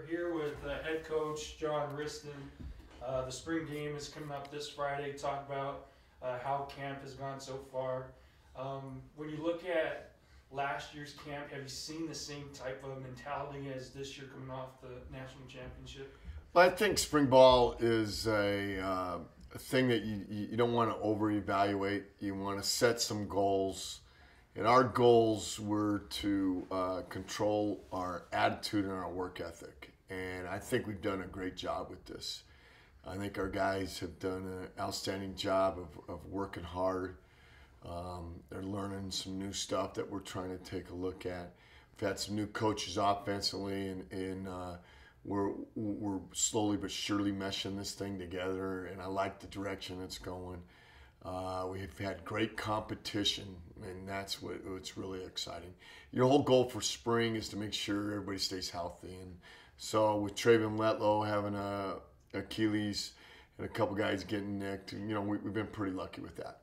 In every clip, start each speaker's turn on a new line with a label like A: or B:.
A: We're here with head coach Coach Wristen. The spring game is coming up this Friday. Talk about how camp has gone so far. When you look at last year's camp, have you seen the same type of mentality as this year coming off the national championship?
B: Well, I think spring ball is a thing that you don't want to over-evaluate. You want to set some goals. And our goals were to control our attitude and our work ethic. And I think we've done a great job with this. I think our guys have done an outstanding job of working hard. They're learning some new stuff that we're trying to take a look at. We've had some new coaches offensively, and we're slowly but surely meshing this thing together, and I like the direction it's going. We've had great competition, and that's what's really exciting. Your whole goal for spring is to make sure everybody stays healthy. And so with Traven Letlow having a Achilles and a couple guys getting nicked, we've been pretty lucky with that.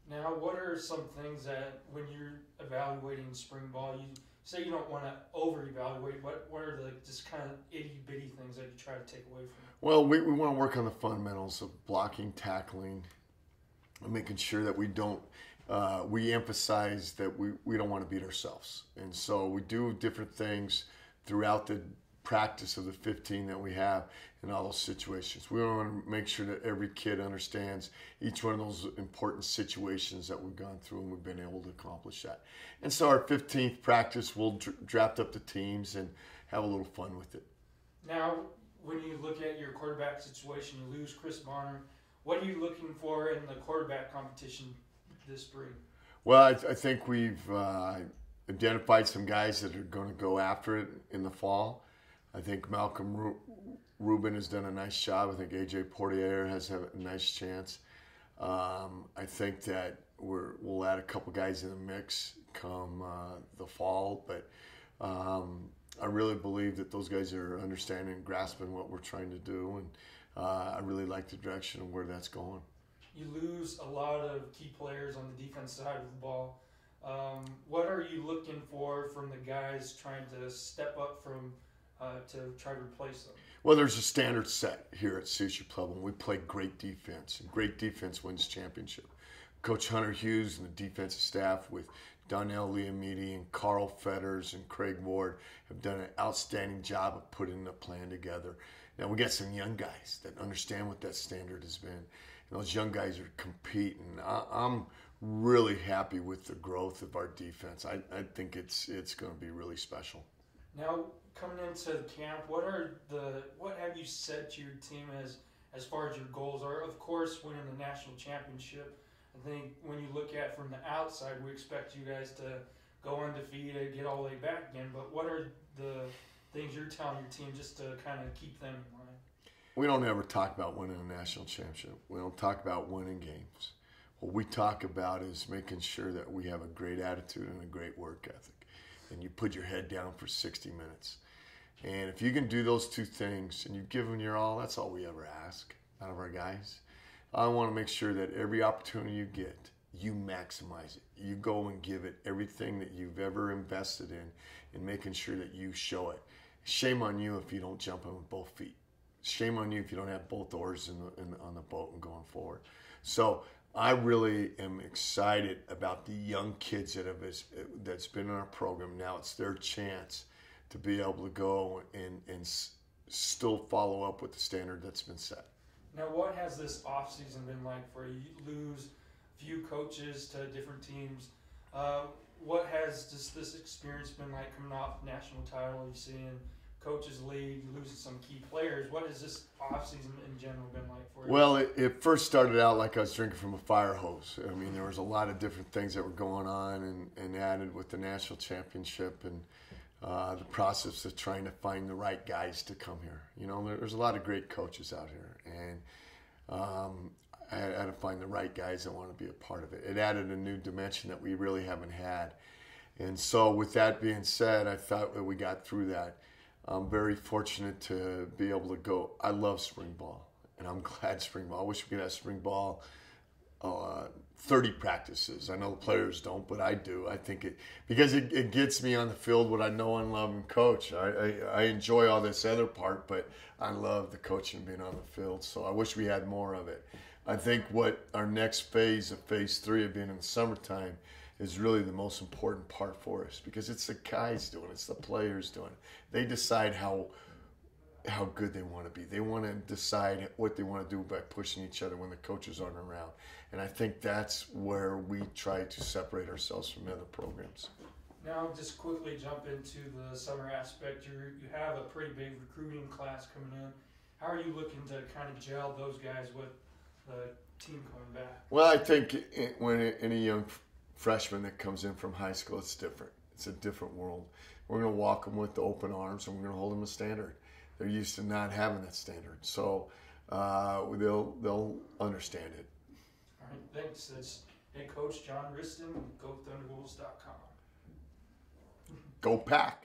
A: Now, what are some things that when you're evaluating spring ball, you say you don't want to over-evaluate? What are the just kind of itty-bitty things that you try to take away from it?
B: Well, we want to work on the fundamentals of blocking, tackling, and making sure that we don't, we emphasize that we don't want to beat ourselves. And so we do different things throughout the practice of the 15 that we have in all those situations. We want to make sure that every kid understands each one of those important situations that we've gone through, and we've been able to accomplish that. And so our 15th practice, we'll draft up the teams and have a little fun with it.
A: Now, when you look at your quarterback situation, you lose Chris Bonner. What are you looking for in the quarterback competition this spring?
B: Well, I think we've identified some guys that are going to go after it in the fall. I think Malcolm Rubin has done a nice job. I think A.J. Portier has a nice chance. I think that we'll add a couple guys in the mix come the fall, but I really believe that those guys are understanding and grasping what we're trying to do, and I really like the direction of where that's going.
A: You lose a lot of key players on the defense side of the ball. What are you looking for from the guys trying to step up from to try to replace them?
B: Well, there's a standard set here at CSU-Pueblo. We play great defense, and great defense wins championship. Coach Hunter Hughes and the defensive staff with Donnell Liamidi and Carl Fetters and Craig Ward have done an outstanding job of putting the plan together. Now, we got some young guys that understand what that standard has been. And those young guys are competing. I'm really happy with the growth of our defense. I think it's going to be really special.
A: Now, coming into camp, what have you set to your team as far as your goals are? Of course, winning the national championship. I think when you look at from the outside, we expect you guys to go undefeated, get all the way back again. But what are the things you're telling your team just to kind of keep them in line?
B: We don't ever talk about winning a national championship. We don't talk about winning games. What we talk about is making sure that we have a great attitude and a great work ethic. And you put your head down for 60 minutes. And if you can do those two things and you give them your all, that's all we ever ask out of our guys. I want to make sure that every opportunity you get, you maximize it. You go and give it everything that you've ever invested in and making sure that you show it. Shame on you if you don't jump in with both feet. Shame on you if you don't have both oars on the boat and going forward. So I really am excited about the young kids that's been in our program. Now it's their chance to be able to go and still follow up with the standard that's been set.
A: Now, what has this offseason been like for you? You lose a few coaches to different teams. What has just this experience been like coming off national title? You're seeing coaches leave, you're losing some key players. What has this offseason in general been like for you?
B: Well, it first started out like I was drinking from a fire hose. I mean, there was a lot of different things that were going on and added with the national championship and the process of trying to find the right guys to come here. There's a lot of great coaches out here, and I had to find the right guys that want to be a part of it. It added a new dimension that we really haven't had. And so with that being said, I thought that we got through that. I'm very fortunate to be able to go. I love spring ball, and I'm glad spring ball. I wish we could have spring ball 30 practices. I know the players don't, but I do. I think because it gets me on the field what I know and love and coach. I enjoy all this other part, but I love the coaching and being on the field. So I wish we had more of it. I think what our next phase of phase 3 of being in the summertime is really the most important part for us, because it's the guys doing it, it's the players doing it. They decide how good they want to be. They want to decide what they want to do by pushing each other when the coaches aren't around. And I think that's where we try to separate ourselves from other programs.
A: Now, just quickly jump into the summer aspect. You have a pretty big recruiting class coming in. How are you looking to kind of gel those guys with the team coming back?
B: Well, I think when any young freshman that comes in from high school, it's different. It's a different world. We're going to walk them with open arms, and we're going to hold them a standard. They're used to not having that standard, so they'll understand it.
A: All right, thanks. That's head coach John Wristen, GoThunderwolves.com.
B: Go Pack!